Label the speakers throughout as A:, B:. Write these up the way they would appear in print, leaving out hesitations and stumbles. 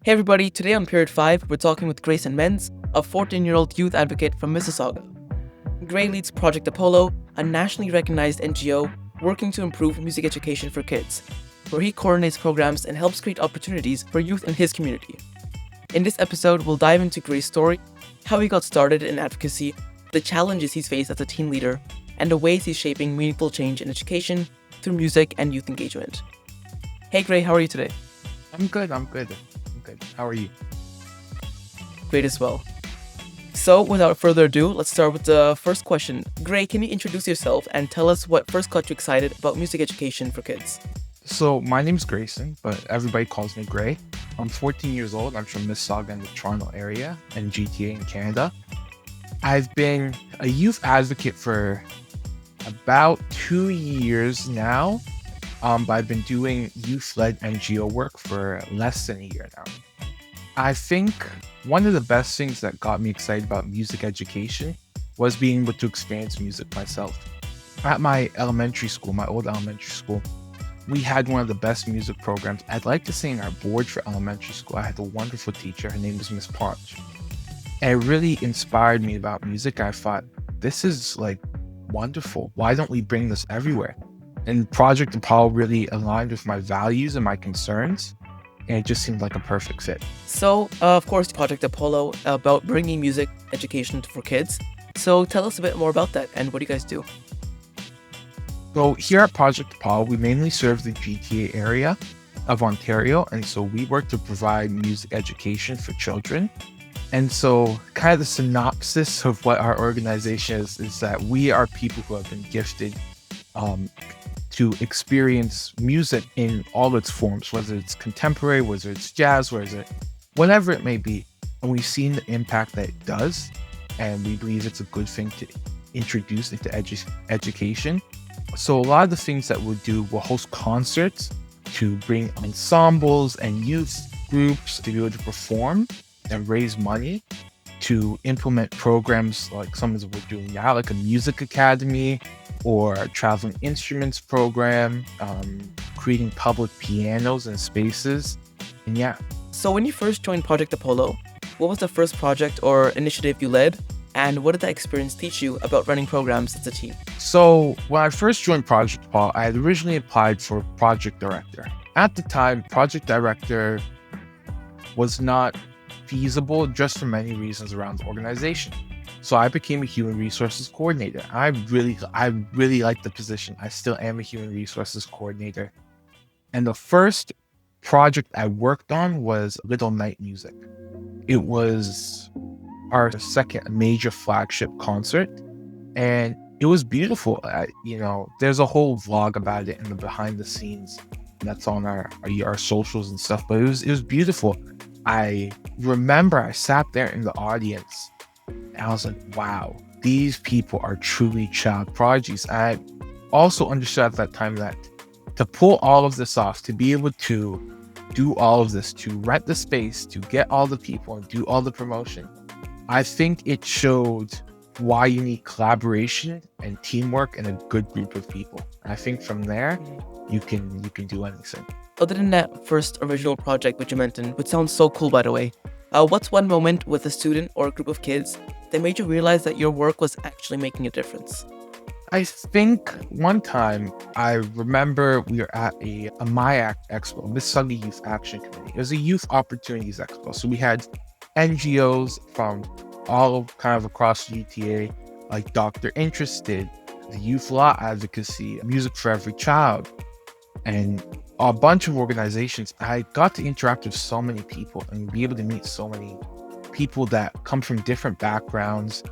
A: Hey everybody, today on Period 5, we're talking with Grasen Menz, a 14-year-old youth advocate from Mississauga. Gray leads Project Apollo, a nationally recognized NGO working to improve music education for kids, where he coordinates programs and helps create opportunities for youth in his community. In this episode, we'll dive into Gray's story, how he got started in advocacy, the challenges he's faced as a teen leader, and the ways he's shaping meaningful change in education through music and youth engagement. Hey Gray, how are you today?
B: I'm good. How are you?
A: Great as well. So, without further ado, let's start with the first question. Gray, can you introduce yourself and tell us what first got you excited about music education for kids?
B: So my name's Grasen, but everybody calls me Gray. I'm 14 years old. I'm from Mississauga in the Toronto area and GTA in Canada. I've been a youth advocate for about 2 years now, but I've been doing youth-led NGO work for less than a year now. I think one of the best things that got me excited about music education was being able to experience music myself. At my elementary school, my old elementary school, we had one of the best music programs. I'd like to say in our board for elementary school, I had a wonderful teacher. Her name was Miss Parch. And it really inspired me about music. I thought, this is like wonderful. Why don't we bring this everywhere? And Project Apollo really aligned with my values and my concerns. And it just seemed like a perfect fit.
A: So, of course, Project Apollo about bringing music education for kids. So tell us a bit more about that and what do you guys do?
B: So here at Project Apollo, we mainly serve the GTA area of Ontario. And so we work to provide music education for children. And so kind of the synopsis of what our organization is that we are people who have been gifted to experience music in all its forms, whether it's contemporary, whether it's jazz, whatever it may be. And we've seen the impact that it does. And we believe it's a good thing to introduce into education. So a lot of the things that we'll do, we'll host concerts to bring ensembles and youth groups to be able to perform and raise money to implement programs like some of we're doing now, like a music academy or a traveling instruments program, creating public pianos and spaces. And yeah.
A: So when you first joined Project Apollo, what was the first project or initiative you led? And what did that experience teach you about running programs as a team?
B: So when I first joined Project Apollo, I had originally applied for project director. At the time, project director was not feasible just for many reasons around the organization. So I became a human resources coordinator. I really liked the position. I still am a human resources coordinator. And the first project I worked on was Little Night Music. It was our second major flagship concert, and it was beautiful. There's a whole vlog about it in the behind the scenes that's on our socials and stuff, but it was beautiful. I remember I sat there in the audience and I was like, wow, these people are truly child prodigies. I also understood at that time that to pull all of this off, to be able to do all of this, to rent the space, to get all the people and do all the promotion, I think it showed why you need collaboration and teamwork and a good group of people. I think from there, you can do anything.
A: Other than that first original project which you mentioned, which sounds so cool by the way, what's one moment with a student or a group of kids that made you realize that your work was actually making a difference?
B: I think one time I remember we were at a MyAct Expo, Mississauga Youth Action Committee. It was a Youth Opportunities Expo. So we had NGOs from all kind of across GTA, like Dr. Interested, the Youth Law Advocacy, Music for Every Child, and a bunch of organizations. I got to interact with so many people and be able to meet so many people that come from different backgrounds,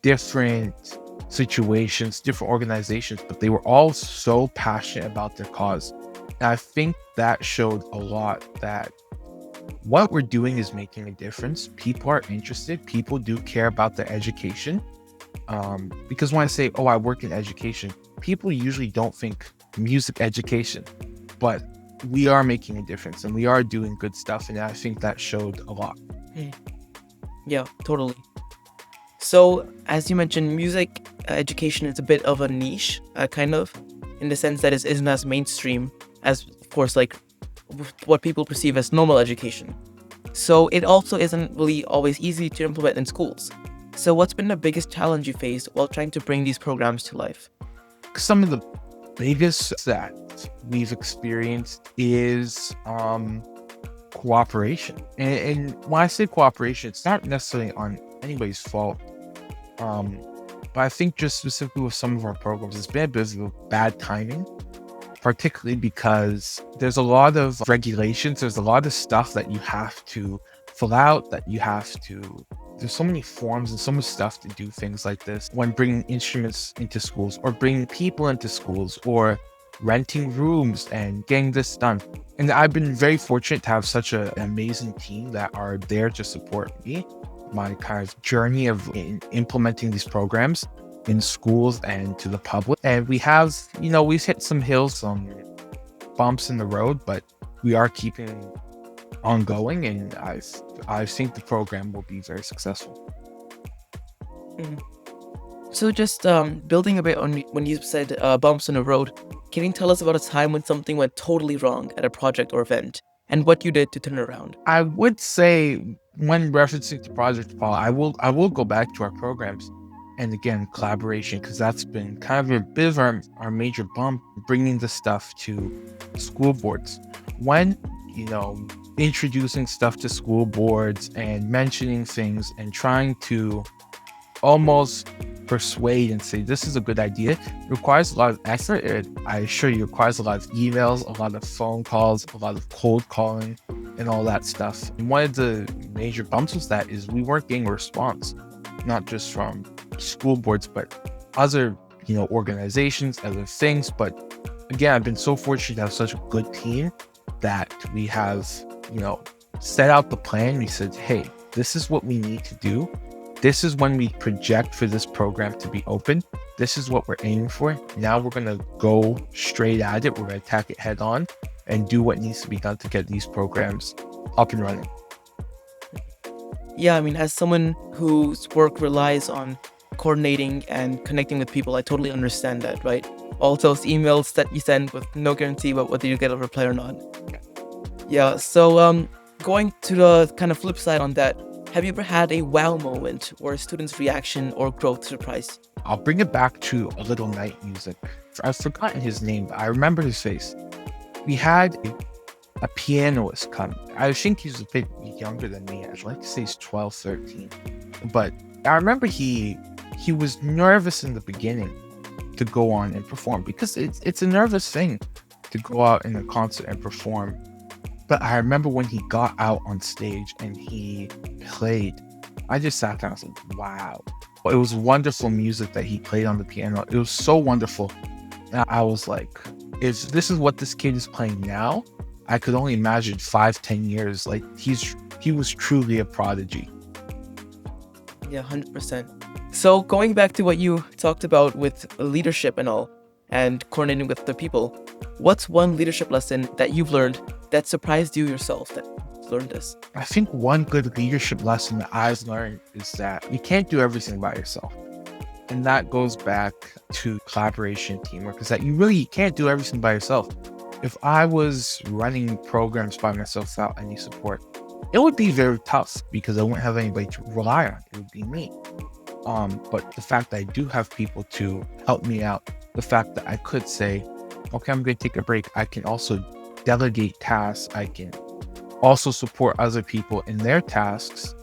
B: different situations, different organizations, but they were all so passionate about their cause. And I think that showed a lot that what we're doing is making a difference. People are interested. People do care about their education. Because when I say, I work in education, people usually don't think music education, but we are making a difference and we are doing good stuff. And I think that showed a lot.
A: Yeah, totally. So, as you mentioned, music education is a bit of a niche, kind of, in the sense that it isn't as mainstream as, of course, like what people perceive as normal education. So it also isn't really always easy to implement in schools. So what's been the biggest challenge you faced while trying to bring these programs to life?
B: Some of the biggest that we've experienced is cooperation. And when I say cooperation, it's not necessarily on anybody's fault. But I think just specifically with some of our programs, it's been a bit of bad timing, particularly because there's a lot of regulations. There's a lot of stuff that you have to fill out, there's so many forms and so much stuff to do things like this when bringing instruments into schools or bringing people into schools or renting rooms and getting this done. And I've been very fortunate to have such an amazing team that are there to support me, my kind of journey of implementing these programs in schools and to the public. And we have, we've hit some hills, some bumps in the road, but we are keeping ongoing, and I think the program will be very successful.
A: So just building a bit on when you said bumps in the road, can you tell us about a time when something went totally wrong at a project or event and what you did to turn it around?
B: I would say when referencing to Project Paul, I will go back to our programs and again collaboration, because that's been kind of a bit of our major bump, bringing the stuff to school boards. When introducing stuff to school boards and mentioning things and trying to almost persuade and say this is a good idea requires a lot of effort. I assure you, requires a lot of emails, a lot of phone calls, a lot of cold calling, and all that stuff. And one of the major bumps with that is we weren't getting a response, not just from school boards, but other organizations, other things. But again, I've been so fortunate to have such a good team that we have set out the plan. We said, hey, this is what we need to do. This is when we project for this program to be open. This is what we're aiming for. Now we're going to go straight at it. We're going to attack it head on and do what needs to be done to get these programs up and running.
A: Yeah, I mean, as someone whose work relies on coordinating and connecting with people, I totally understand that, right? All those emails that you send with no guarantee about whether you get a reply or not. Yeah, so going to the kind of flip side on that, have you ever had a wow moment or a student's reaction or growth surprised?
B: I'll bring it back to a little night music. I've forgotten his name, but I remember his face. We had a pianist come. I think he's a bit younger than me. I'd like to say he's 12, 13. But I remember he was nervous in the beginning to go on and perform, because it's a nervous thing to go out in a concert and perform. But I remember when he got out on stage and he played, I just sat down and was like, wow. It was wonderful music that he played on the piano. It was so wonderful. And I was like, if this is what this kid is playing now, I could only imagine 5-10 years. Like he was truly a prodigy.
A: Yeah, 100%. So going back to what you talked about with leadership and all, and coordinating with the people, what's one leadership lesson that you've learned that surprised you yourself that you learned this?
B: I think one good leadership lesson that I've learned is that you can't do everything by yourself. And that goes back to collaboration, teamwork, is that you can't do everything by yourself. If I was running programs by myself without any support, it would be very tough because I wouldn't have anybody to rely on. It would be me. But the fact that I do have people to help me out, the fact that I could say, okay, I'm going to take a break. I can also delegate tasks. I can also support other people in their tasks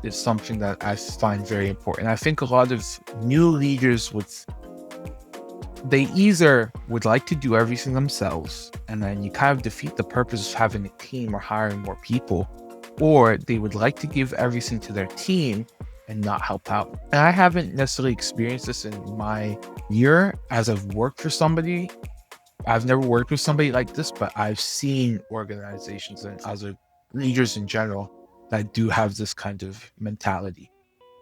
B: is something that I find very important. I think a lot of new leaders they either would like to do everything themselves, and then you kind of defeat the purpose of having a team or hiring more people, or they would like to give everything to their team and not help out. And I haven't necessarily experienced this in my year as I've worked for somebody. I've never worked with somebody like this, but I've seen organizations and other leaders in general that do have this kind of mentality.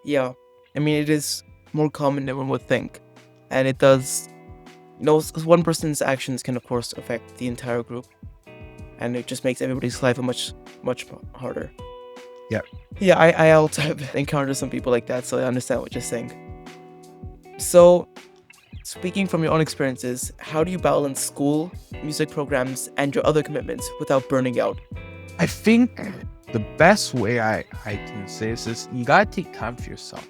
A: Yeah, I mean, it is more common than one would think. And it does, one person's actions can, of course, affect the entire group. And it just makes everybody's life much harder.
B: Yeah.
A: Yeah, I also have encountered some people like that, so I understand what you're saying. So, speaking from your own experiences, how do you balance school, music programs, and your other commitments without burning out?
B: I think the best way I can say this is you gotta take time for yourself.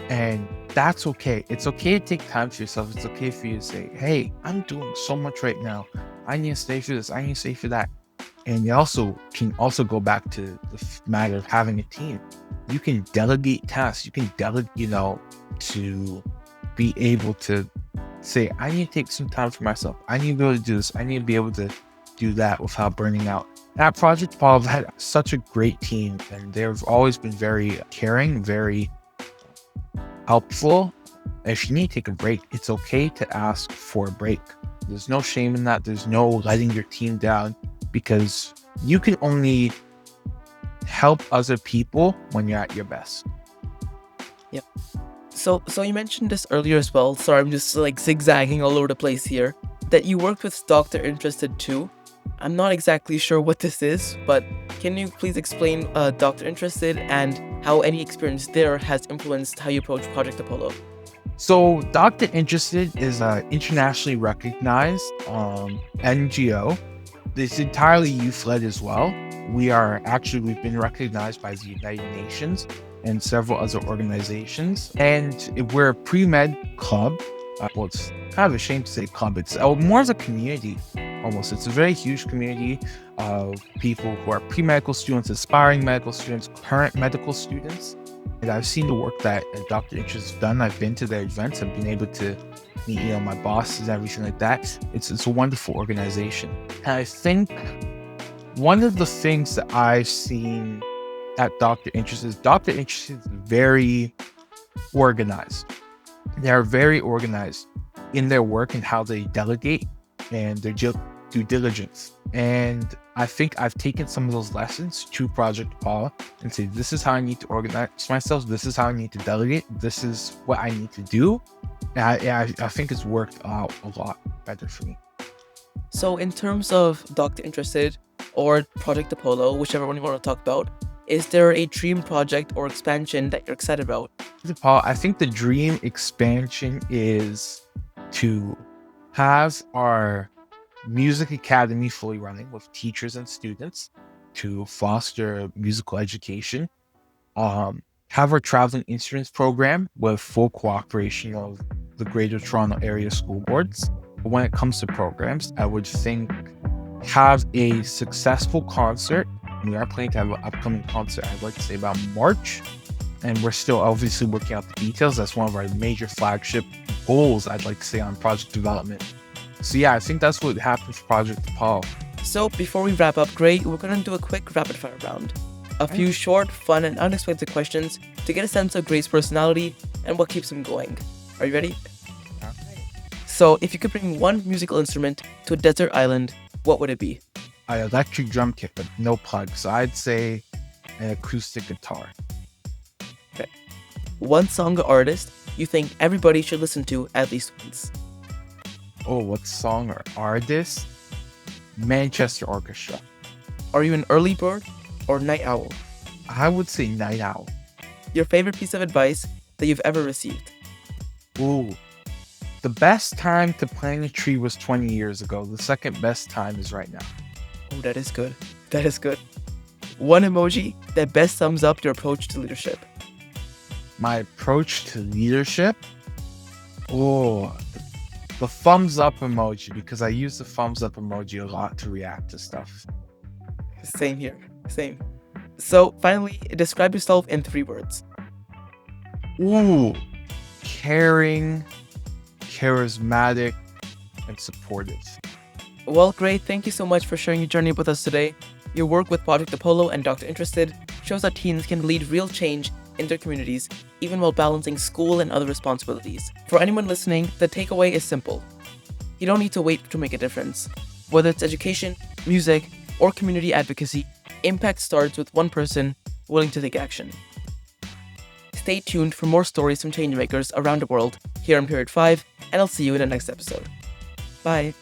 B: And that's okay. It's okay to take time for yourself. It's okay for you to say, hey, I'm doing so much right now. I need to stay for this. I need to stay for that. And you also can go back to the matter of having a team. You can delegate tasks. You can delegate, to be able to say, I need to take some time for myself. I need to be able to do this. I need to be able to do that without burning out. At Project Paul, I've had such a great team, and they've always been very caring, very helpful. If you need to take a break, it's okay to ask for a break. There's no shame in that. There's no letting your team down, because you can only help other people when you're at your best.
A: Yep. So you mentioned this earlier as well. Sorry, I'm just like zigzagging all over the place here. That you worked with Dr. Interested too. I'm not exactly sure what this is, but can you please explain Dr. Interested and how any experience there has influenced how you approach Project Apollo?
B: So Dr. Interested is an internationally recognized NGO. It's entirely youth-led as well. We've been recognized by the United Nations and several other organizations. And we're a pre-med club. Well, it's kind of a shame to say club. It's more as a community, almost. It's a very huge community of people who are pre-medical students, aspiring medical students, current medical students. And I've seen the work that Dr. Interest has done. I've been to their events. I've been able to meet, my bosses and everything like that. It's a wonderful organization. And I think one of the things that I've seen at Dr. Interest is very organized. They're very organized in their work and how they delegate and their due diligence. And I think I've taken some of those lessons to Project Paul and say, this is how I need to organize myself. This is how I need to delegate. This is what I need to do. And I think it's worked out a lot better for me.
A: So in terms of Dr. Interested or Project Apollo, whichever one you want to talk about, is there a dream project or expansion that you're excited about?
B: Paul, I think the dream expansion is to have our music academy fully running with teachers and students to foster musical education. Have our traveling instruments program with full cooperation of the Greater Toronto Area School Boards. When it comes to programs, I would think have a successful concert. We are planning to have an upcoming concert, I'd like to say about March. And we're still obviously working out the details. That's one of our major flagship goals, I'd like to say, on project development. So yeah, I think that's what happened for Project Apollo.
A: So before we wrap up, Gray, we're going to do a quick rapid fire round. A few short, fun, and unexpected questions to get a sense of Gray's personality and what keeps him going. Are you ready?
B: Okay.
A: So if you could bring one musical instrument to a desert island, what would it be?
B: An electric drum kit, but no plug. So I'd say an acoustic guitar.
A: Okay. One song or artist you think everybody should listen to at least once.
B: Oh, what song or artist? Manchester Orchestra.
A: Are you an early bird or night owl?
B: I would say night owl.
A: Your favorite piece of advice that you've ever received?
B: Ooh. The best time to plant a tree was 20 years ago. The second best time is right now.
A: Oh, that is good. That is good. One emoji that best sums up your approach to leadership.
B: My approach to leadership? Oh, the thumbs up emoji, because I use the thumbs up emoji a lot to react to stuff.
A: Same here. Same. So finally, describe yourself in 3 words.
B: Ooh. Caring, charismatic, and supportive.
A: Well, great. Thank you so much for sharing your journey with us today. Your work with Project Apollo and Dr. Interested shows that teens can lead real change in their communities, even while balancing school and other responsibilities. For anyone listening, the takeaway is simple. You don't need to wait to make a difference. Whether it's education, music, or community advocacy, impact starts with one person willing to take action. Stay tuned for more stories from changemakers around the world here on Period 5, and I'll see you in the next episode. Bye!